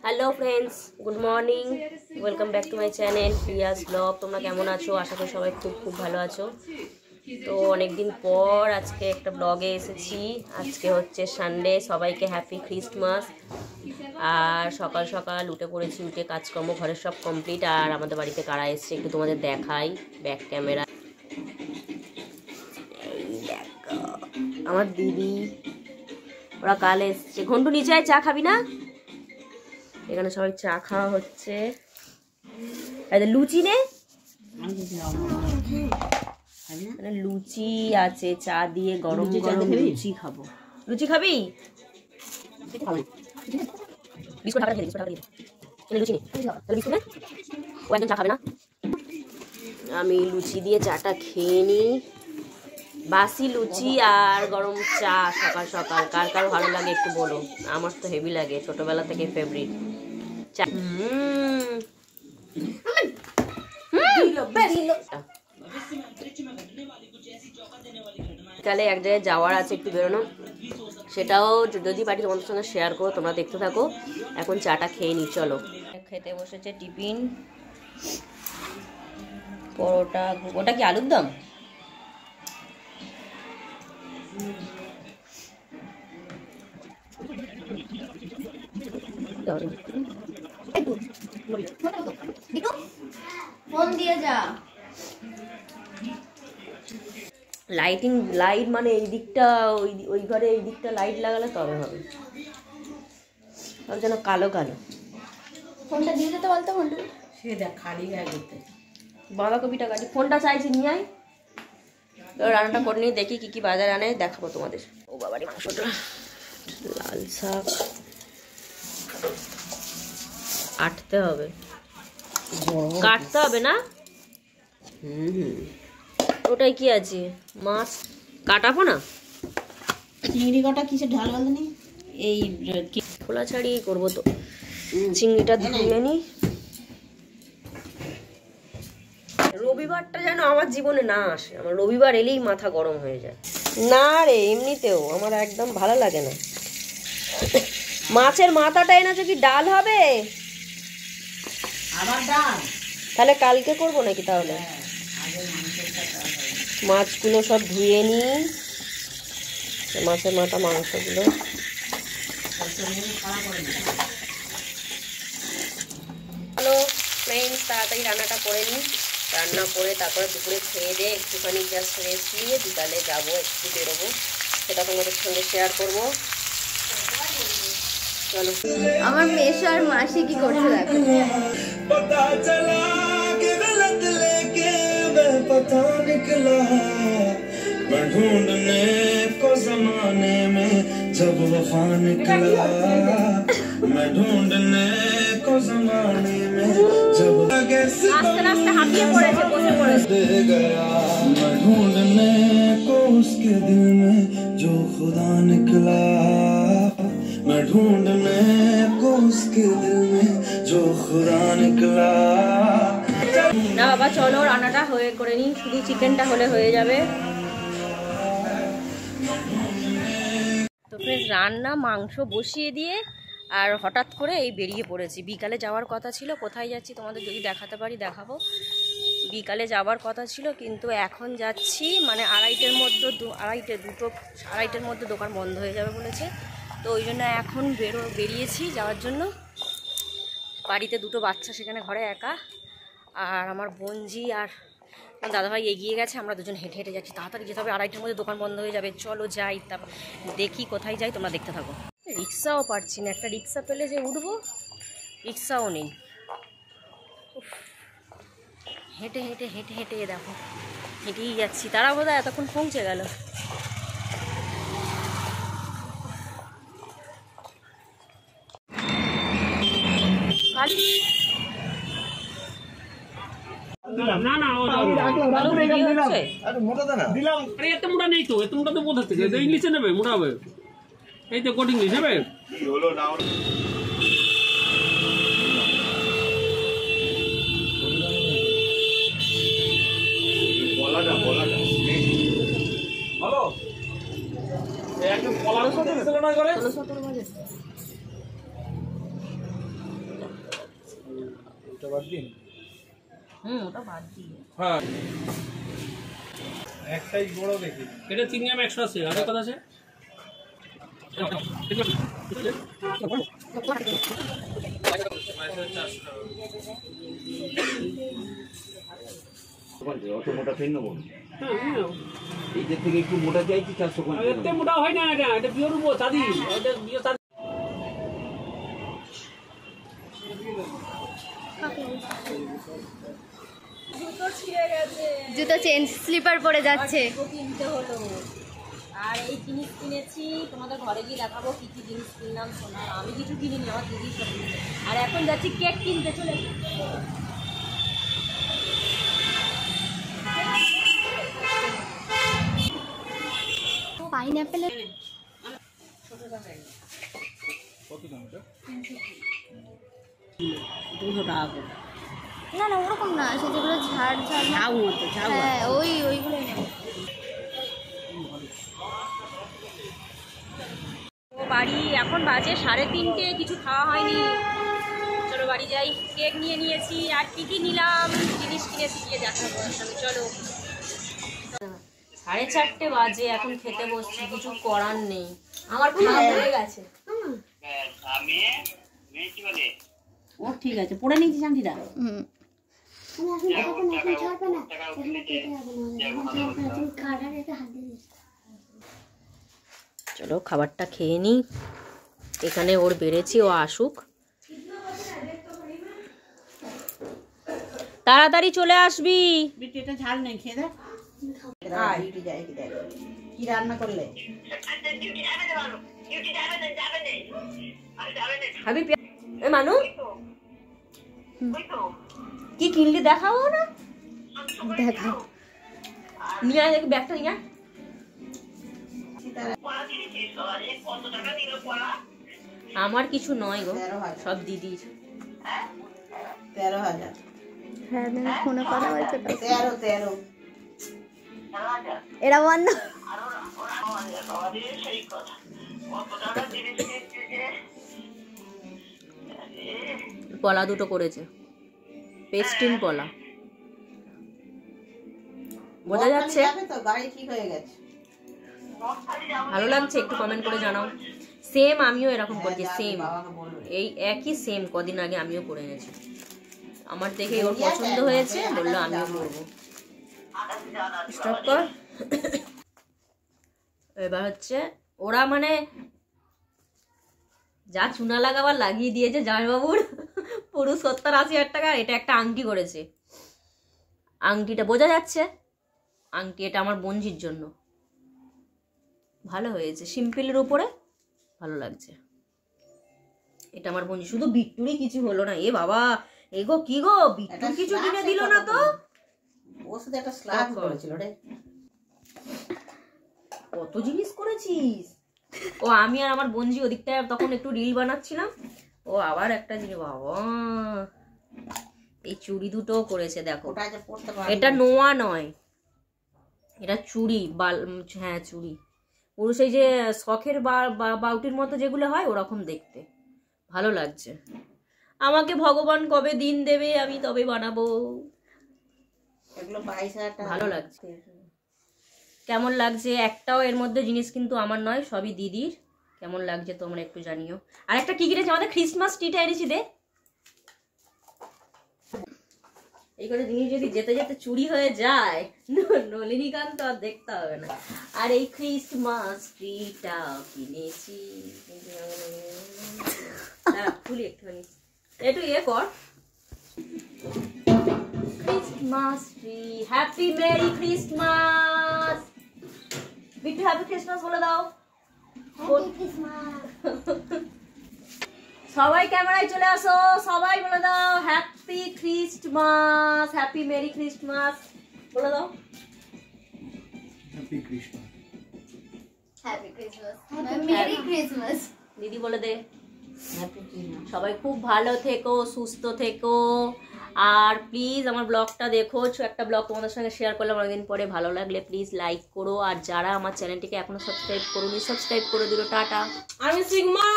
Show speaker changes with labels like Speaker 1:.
Speaker 1: Hello friends, good morning, welcome back to my channel Prius blog. তোমরা কেমন আছো? আশা করি সবাই খুব খুব ভালো আছো। তো অনেকদিন পর আজকে একটা ব্লগে এসেছি। আজকে হচ্ছে সানডে, সবাইকে হ্যাপি ক্রিসমাস। আর সকাল সকাল উঠে পড়েছি, উঠে কাজকর্ম ঘরের সব কমপ্লিট। আর আমাদের বাড়িতে কারা এসছে একটু তোমাদের দেখাই ব্যাক ক্যামেরা। আমার দিদি, ওরা কাল এসছে। ঘন্টু নিচে আয়, চা খাবি না? এখানে সবাই চা খাওয়া হচ্ছে। লুচি নে, লুচি আছে, চা দিয়ে গরম গরম লুচি খাবো। লুচি খাবি? আমি লুচি দিয়ে চাটা খেয়ে নিই। বাসি লুচি আর গরম চা সকাল সকাল কার কার ভালো লাগে একটু বলো। আমার তো হেভি লাগে, ছোটবেলা থেকে ফেভারিট চা। তাহলে এক জায়গায় যাওয়ার আছে, একটু বেরোনো, সেটাও যদি পারি তোমাদের সঙ্গে শেয়ার করো। তোমরা দেখতে থাকো। এখন চাটা খেয়ে নি, চলো। খেতে বসেছে টিফিন, পরোটা। ওটা কি আলুর দম? লাইটিং, লাইট মানে এই দিকটা, ওই ঘরে এই দিকটা লাইট লাগালে তবে হবে। যেন কালো কালো।
Speaker 2: ফোনটা দিয়ে যেতে বলতো। ফোনটা
Speaker 3: সে দেখ খালি গায়ে করতে
Speaker 1: বাঁধাকপিটা কাটি। ফোনটা চাইছি নিয়ে আয়। রান্নাটা করে নিয়ে দেখি কি কি বাজার আনে, দেখাবো তোমাদের। ও বাবারে, মাংসটা, লাল শাক কাটতে হবে, কাটতে হবে না? ওটাই কি আছে? মাছ কাটাবো না?
Speaker 3: চিংড়ি কাটা কিসে ঢাল বলতে নেই?
Speaker 1: এই খোলা ছাড়িয়ে করবো তো। চিংড়িটা ধুয়ে নি। রবিবারটা যেন আমার জীবনে না আসে। আমার রবিবার এলেই মাথা গরম হয়ে যায়। না রে, এমনিতেও আমার একদম ভালো লাগে না। মাছের মাথাটা এনেছো, কি ডাল হবে?
Speaker 3: আবার ডাল?
Speaker 1: তাহলে কালকে করবো নাকি? তাহলে মাছগুলো সব ধুয়ে নি, মাছের মাথা মাংসগুলো। হ্যালো ফ্রেন্ডস, তাড়াতাড়ি রান্নাটা করে নিই। রান্না করে তারপরে দুপুরে খেয়ে দিয়ে একটুখানি জাস্ট রেস্ট নিয়ে বিকালে যাবো, একটু বেরোবো, সেটা তোমাদের সঙ্গে শেয়ার করবো। চলো।
Speaker 2: আমার মেশো আর মাসি কি করছে দেখো।
Speaker 4: पता चला कि गलत लेके मैं पता निकला, मैं ढूंढने को जमाने में जब वफा निकला, मैं ढूंढने को जमाने में जब दे गया, मैं ढूंढने को उसके दिल में जो खुदा निकला, मैं ढूंढने को उसके दिल में जो खुदा निकला।
Speaker 1: না বাবা, চলো রান্নাটা হয়ে করে নিই। শুধু চিকেনটা হলে হয়ে যাবে। তো ফ্রেন্ডস, রান্না মাংস বসিয়ে দিয়ে আর হঠাৎ করে এই বেরিয়ে পড়েছি। বিকালে যাওয়ার কথা ছিল। কোথায় যাচ্ছি তোমাদের যদি দেখাতে পারি দেখাবো। বিকালে যাওয়ার কথা ছিল, কিন্তু এখন যাচ্ছি মানে আড়াইটের মধ্যে দোকান বন্ধ হয়ে যাবে বলেছে। তো ওই জন্য এখন বেরিয়েছি যাওয়ার জন্য। বাড়িতে দুটো বাচ্চা সেখানে ঘরে একা, আর আমার বোনজি আর দাদাভাই এগিয়ে গেছে। আমরা দুজন হেঁটে হেঁটে যাচ্ছি। তাড়াতাড়ি যেতে হবে, আড়াইটের মধ্যে দোকান বন্ধ হয়ে যাবে। চলো যাই, তারপর দেখি কোথায় যাই, তোমরা দেখতে থাকো। রিক্সাও পাচ্ছি না, একটা রিক্সা পেলে যে উঠবো, রিক্সাও নেই। হেঁটে হেঁটে হেঁটে হেঁটে দেখো, হেঁটেই যাচ্ছি। তারা বোধহয় এতক্ষণ পৌঁছে গেল।
Speaker 5: না না এত মোটা নেই তো, এত মোটা তো কোথা থেকে? ইংলিশে নেবে, মোটা হবে। এই তো কোড ইংলিশ নেবে।
Speaker 1: ওটা বাদ দিয়ে
Speaker 5: হ্যাঁ এক সাইজ বড় দেখি এটা 3 গ্রাম 180 আর কত আছে
Speaker 6: অত মোটা ফেন নেবো এইটার থেকে একটু মোটা চাইছি 450
Speaker 5: এত মোটা হয় না এটা এটা পিওর উপো চাঁদি এটা পিওর চাঁদি
Speaker 2: জুতো চেঞ্জ, স্লিপার পরে যাচ্ছে।
Speaker 1: কিনতে হলো। আর এই জিনিস কিনেছি, তোমাদের ঘরে গিয়ে দেখাবো কি কি জিনিস কিনলাম সোনার। আমি কিছু কিনিনি, আমার দিদি সব কিনেছে। আর এখন যাচ্ছি কেক কিনতে, চলে
Speaker 2: পাইনঅ্যাপেলের
Speaker 3: 200 টাকা করে।
Speaker 2: না না ওরকম না, সে যেগুলো ঝাড় ঝাড়
Speaker 3: ঝাউ মতো, ঝাউ
Speaker 2: হ্যাঁ ওইগুলো নেব।
Speaker 1: বাড়ি এখন বাজে 3:30, কিছু খাওয়া হয়নি। চলো বাড়ি যাই। কেক নিয়ে নিয়েছি, আর কি কি নিলাম, জিনিস কিনেছি গিয়ে দেখাবো আসলে। চলো 4:30 বাজে, এখন খেতে বসছি, কিছু করার নেই। আমার খাওয়া হয়ে গেছে।
Speaker 3: ও ঠিক আছে, পড়ে নিয়েছি শান্তিটা।
Speaker 1: চলো খাবারটা খেয়ে নিই। এখানে ওর বেড়েছি, ও আসুক, তাড়াতাড়ি চলে আসবি।
Speaker 3: বিটি এটা ঝাল নেই, খেয়ে দেখ। ডিউটি যায় কি দেখ কি রান্না করলে।
Speaker 1: ভাবি মানু কি কিনলি দেখাবো না?
Speaker 2: দেখাও।
Speaker 1: নিয়ে আয়, ব্যাগটা নিয়ে আয়। আমার কিছু নয় গো, সব দিদির।
Speaker 3: 13,000।
Speaker 2: হ্যাঁ ফোনে কথা বলছে তো।
Speaker 3: 13
Speaker 2: এরা বন্ধ।
Speaker 1: পলা দুটো করেছে, পেস্টিন পলা, বোঝা যাচ্ছে?
Speaker 3: তো গাড়ি ঠিক হয়ে গেছে।
Speaker 1: ভালো লাগছে? একটু কমেন্ট করে জানাও। সেম আমিও এরকম করেছি, সেম
Speaker 3: বাবাকে বলবে।
Speaker 1: এই একই সেম কদিন আগে আমিও করে এনেছি। আমার দেখে ওর পছন্দ হয়েছে, বললো আমিও করবো। স্টপ কর। এবার হচ্ছে ওরা মানে যা চুনা লাগাবার লাগিয়ে দিয়েছে জামাইবাবুর, পুরো 70-80 টাকা। এটা একটা আংটি করেছে, আংটিটা বোঝা যাচ্ছে আংটি, এটা আমার বোনঝির জন্য। ভালো হয়েছে, সিম্পলের উপরে ভালো লাগছে। এটা আমার বোনঝি। শুধু বিট্টুরই কিছু হলো না। এ বাবা, এগো কি গো, বিট্টু কিছু কিনে দিল না তো?
Speaker 3: ও শুধু একটা স্ল্যাব করেছিল রে।
Speaker 1: কত জিনিস করেছিস। ও আমি আর আমার বোনঝি ওদিকটায় তখন একটু রিল বানাচ্ছিলাম, ও আবার একটা জিনিস। বাবা, এই চুড়ি দুটো করেছে দেখো।
Speaker 3: ওটা যে পড়তে পারবে।
Speaker 1: এটা নোয়া নয়, এটা চুড়ি, হ্যাঁ চুড়ি। পুরুষ এই যে শখের বাউটির মতো যেগুলো হয় ওরকম দেখতে, ভালো লাগছে। আমাকে ভগবান কবে দিন দেবে, আমি তবে বানাবো।
Speaker 3: এগুলো 22,000 টাকা।
Speaker 1: ভালো লাগছে। কেমন লাগছে? একটাও এর মধ্যে জিনিস কিন্তু আমার নয়, সবই দিদির। কেমন লাগছে তোমরা একটু জানিও। আর একটা কি কিনেছি, আমাদের ক্রিসমাস ট্রিটা এনেছি দে। এই করে জিনিস যদি যেতে যেতে চুরি হয়ে যায়, নলিনীকান্ত আর দেখতে হবে না। আর এই ক্রিসমাস ট্রিটা কিনেছি, খুলি একটুখানি, একটু ইয়ে কর। Christmas tree, happy merry Christmas. Bittu happy Christmas বলে দাও। সবাই ক্যামেরায় চলে আসো, সবাই বলে দাও happy Christmas, happy merry Christmas বলে দাও।
Speaker 2: Happy Christmas, merry Christmas.
Speaker 1: দিদি বলে দে। সবাই খুব ভালো থেকো, সুস্থ থেকো। আর প্লিজ আমার ব্লগটা দেখো, একটা ব্লগ তোমাদের সঙ্গে শেয়ার করলাম অনেকদিন পরে। ভালো লাগলে প্লিজ লাইক করো, আর যারা আমার চ্যানেলটিকে এখনো সাবস্ক্রাইব করোনি সাবস্ক্রাইব করে দিল। টাটা, আমি সিগমা।